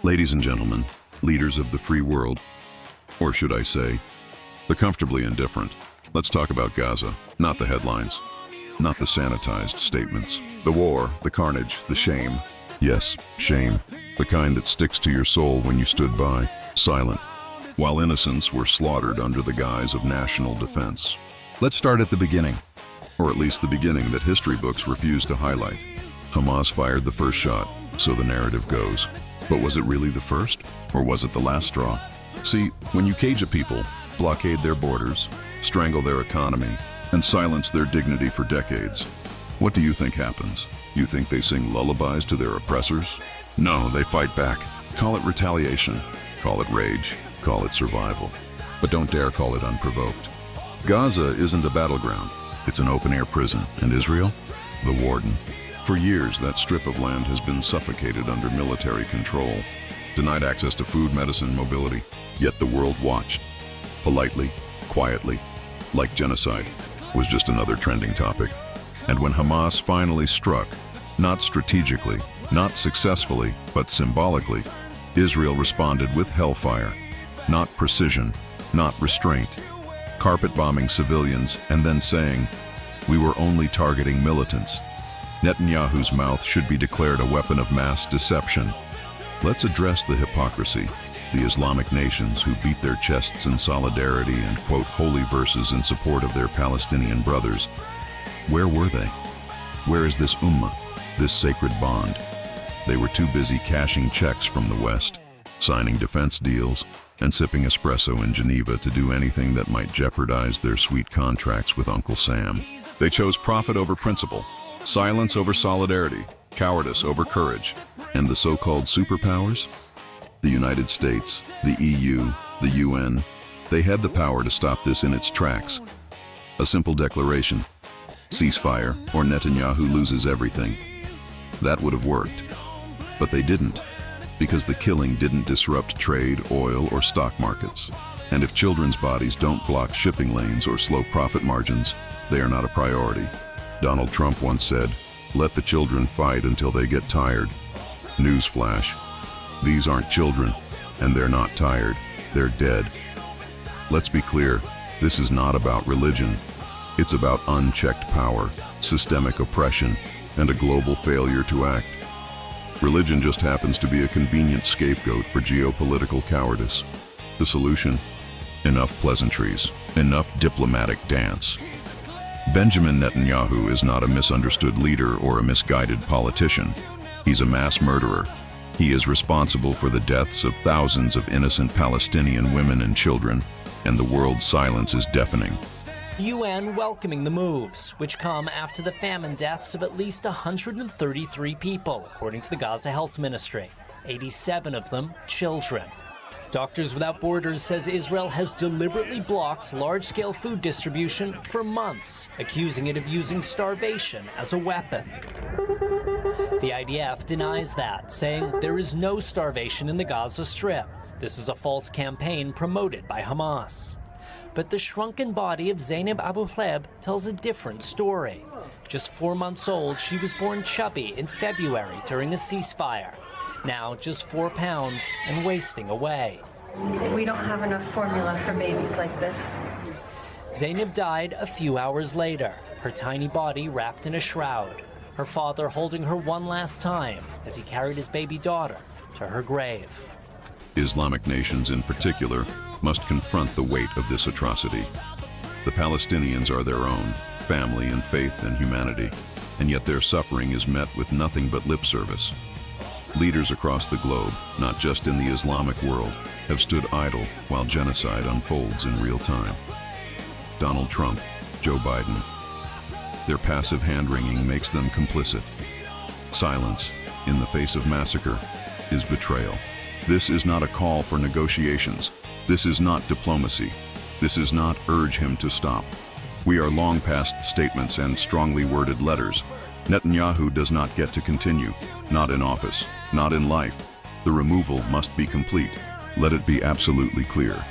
Ladies and gentlemen, leaders of the free world, or should I say, the comfortably indifferent, let's talk about Gaza, not the headlines, not the sanitized statements. The war, the carnage, the shame. Yes, shame, the kind that sticks to your soul when you stood by, silent, while innocents were slaughtered under the guise of national defense. Let's start at the beginning, or at least the beginning that history books refuse to highlight. Hamas fired the first shot, so the narrative goes. But was it really the first, or was it the last straw? See, when you cage a people, blockade their borders, strangle their economy, and silence their dignity for decades, what do you think happens? You think they sing lullabies to their oppressors? No, they fight back. Call it retaliation, call it rage, call it survival. But don't dare call it unprovoked. Gaza isn't a battleground, it's an open-air prison, and Israel? The warden. For years, that strip of land has been suffocated under military control, denied access to food, medicine, mobility, yet the world watched. Politely, quietly, like genocide was just another trending topic. And when Hamas finally struck, not strategically, not successfully, but symbolically, Israel responded with hellfire, not precision, not restraint, carpet bombing civilians and then saying, "We were only targeting militants." Netanyahu's mouth should be declared a weapon of mass deception. Let's address the hypocrisy. The Islamic nations who beat their chests in solidarity and quote holy verses in support of their Palestinian brothers. Where were they? Where is this ummah, this sacred bond? They were too busy cashing checks from the West, signing defense deals, and sipping espresso in Geneva to do anything that might jeopardize their sweet contracts with Uncle Sam. They chose profit over principle, silence over solidarity, cowardice over courage. And the so-called superpowers? The United States, the EU, the UN, they had the power to stop this in its tracks. A simple declaration, ceasefire or Netanyahu loses everything. That would have worked. But they didn't, because the killing didn't disrupt trade, oil, or stock markets. And if children's bodies don't block shipping lanes or slow profit margins, they are not a priority. Donald Trump once said, "Let the children fight until they get tired." Newsflash, these aren't children, and they're not tired, they're dead. Let's be clear, this is not about religion. It's about unchecked power, systemic oppression, and a global failure to act. Religion just happens to be a convenient scapegoat for geopolitical cowardice. The solution? Enough pleasantries, enough diplomatic dance. Benjamin Netanyahu is not a misunderstood leader or a misguided politician. He's a mass murderer. He is responsible for the deaths of thousands of innocent Palestinian women and children, and the world's silence is deafening. UN welcoming the moves, which come after the famine deaths of at least 133 people, according to the Gaza Health Ministry, 87 of them children. Doctors Without Borders says Israel has deliberately blocked large-scale food distribution for months, accusing it of using starvation as a weapon. The IDF denies that, saying there is no starvation in the Gaza Strip. This is a false campaign promoted by Hamas. But the shrunken body of Zainab Abu Hleb tells a different story. Just 4 months old, she was born chubby in February during a ceasefire. Now just 4 pounds and wasting away. We don't have enough formula for babies like this. Zainab died a few hours later, her tiny body wrapped in a shroud, her father holding her one last time as he carried his baby daughter to her grave. Islamic nations in particular must confront the weight of this atrocity. The Palestinians are their own, family and faith and humanity, and yet their suffering is met with nothing but lip service. Leaders across the globe, not just in the Islamic world, have stood idle while genocide unfolds in real time. Donald Trump, Joe Biden. Their passive hand-wringing makes them complicit. Silence, in the face of massacre, is betrayal. This is not a call for negotiations. This is not diplomacy. This is not urge him to stop. We are long past statements and strongly worded letters. Netanyahu does not get to continue, not in office, not in life. The removal must be complete. Let it be absolutely clear.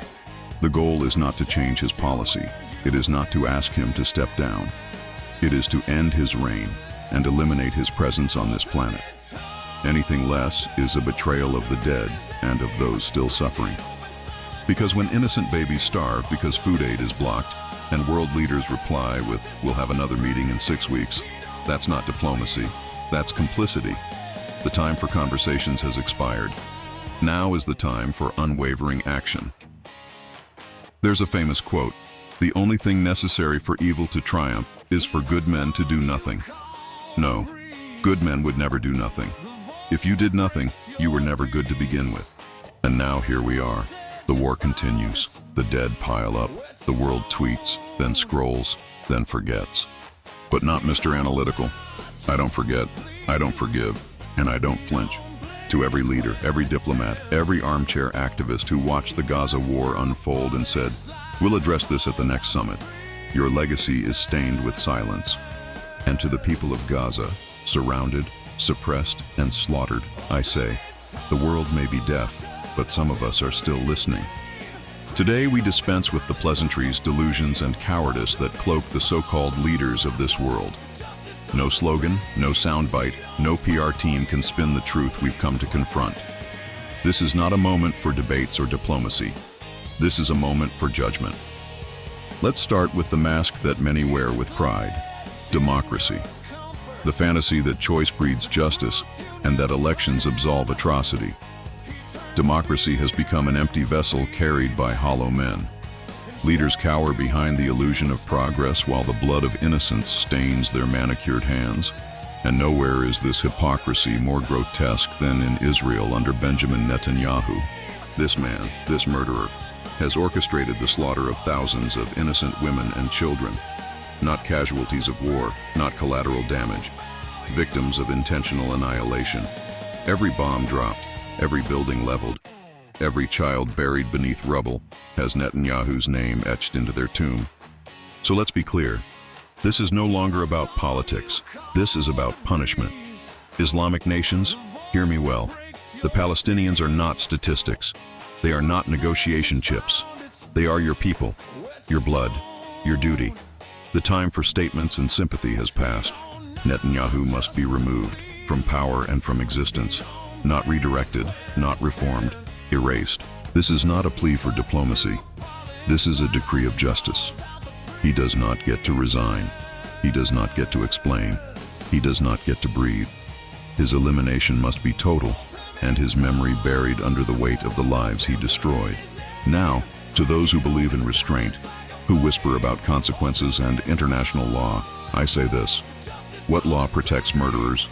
The goal is not to change his policy. It is not to ask him to step down. It is to end his reign and eliminate his presence on this planet. Anything less is a betrayal of the dead and of those still suffering. Because when innocent babies starve because food aid is blocked, and world leaders reply with, "We'll have another meeting in 6 weeks," that's not diplomacy, that's complicity. The time for conversations has expired. Now is the time for unwavering action. There's a famous quote, "The only thing necessary for evil to triumph is for good men to do nothing." No, good men would never do nothing. If you did nothing, you were never good to begin with. And now here we are. The war continues. The dead pile up. The world tweets, then scrolls, then forgets. But not Mr. Analytical. I don't forget, I don't forgive, and I don't flinch. To every leader, every diplomat, every armchair activist who watched the Gaza war unfold and said, "We'll address this at the next summit," your legacy is stained with silence. And to the people of Gaza, surrounded, suppressed, and slaughtered, I say, the world may be deaf, but some of us are still listening. Today we dispense with the pleasantries, delusions, and cowardice that cloak the so-called leaders of this world. No slogan, no soundbite, no PR team can spin the truth we've come to confront. This is not a moment for debates or diplomacy. This is a moment for judgment. Let's start with the mask that many wear with pride: democracy. The fantasy that choice breeds justice and that elections absolve atrocity. Democracy has become an empty vessel carried by hollow men. Leaders cower behind the illusion of progress while the blood of innocence stains their manicured hands. And nowhere is this hypocrisy more grotesque than in Israel under Benjamin Netanyahu. This man, this murderer, has orchestrated the slaughter of thousands of innocent women and children. Not casualties of war, not collateral damage. Victims of intentional annihilation. Every bomb dropped, every building leveled, every child buried beneath rubble has Netanyahu's name etched into their tomb. So let's be clear. This is no longer about politics. This is about punishment. Islamic nations, hear me well. The Palestinians are not statistics. They are not negotiation chips. They are your people, your blood, your duty. The time for statements and sympathy has passed. Netanyahu must be removed from power and from existence. Not redirected, not reformed, erased. This is not a plea for diplomacy. This is a decree of justice. He does not get to resign. He does not get to explain. He does not get to breathe. His elimination must be total, and his memory buried under the weight of the lives he destroyed. Now, to those who believe in restraint, who whisper about consequences and international law, I say this: what law protects murderers?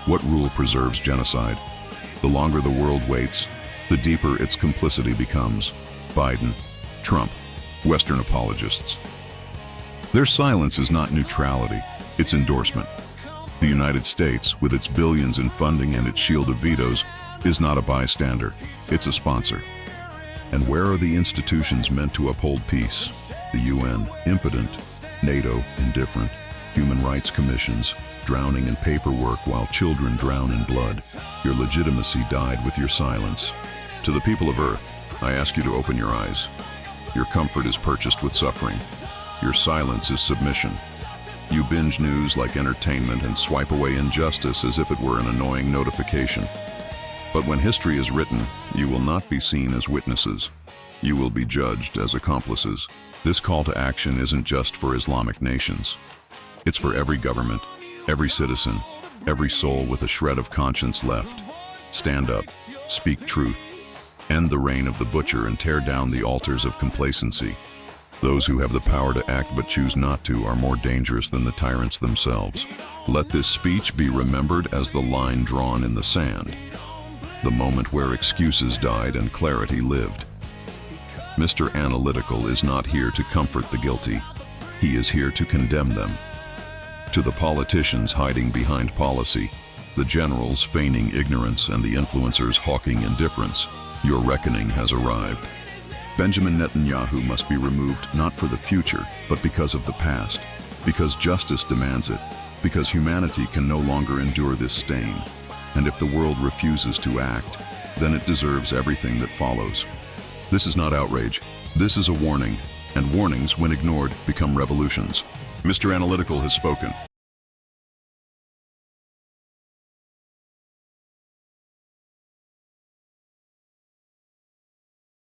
What rule preserves genocide? The longer the world waits, the deeper its complicity becomes. Biden, Trump, Western apologists. Their silence is not neutrality, it's endorsement. The United States, with its billions in funding and its shield of vetoes, is not a bystander, it's a sponsor. And where are the institutions meant to uphold peace? The UN, impotent; NATO, indifferent; human rights commissions, drowning in paperwork while children drown in blood. Your legitimacy died with your silence. To the people of Earth, I ask you to open your eyes. Your comfort is purchased with suffering. Your silence is submission. You binge news like entertainment and swipe away injustice as if it were an annoying notification. But when history is written, you will not be seen as witnesses. You will be judged as accomplices. This call to action isn't just for Islamic nations. It's for every government, every citizen, every soul with a shred of conscience left. Stand up, speak truth, end the reign of the butcher and tear down the altars of complacency. Those who have the power to act but choose not to are more dangerous than the tyrants themselves. Let this speech be remembered as the line drawn in the sand, the moment where excuses died and clarity lived. Mr. Analytical is not here to comfort the guilty. He is here to condemn them. To the politicians hiding behind policy, the generals feigning ignorance, and the influencers hawking indifference, your reckoning has arrived. Benjamin Netanyahu must be removed not for the future, but because of the past, because justice demands it, because humanity can no longer endure this stain. And if the world refuses to act, then it deserves everything that follows. This is not outrage. This is a warning, and warnings, when ignored, become revolutions. Mr. Analytical has spoken.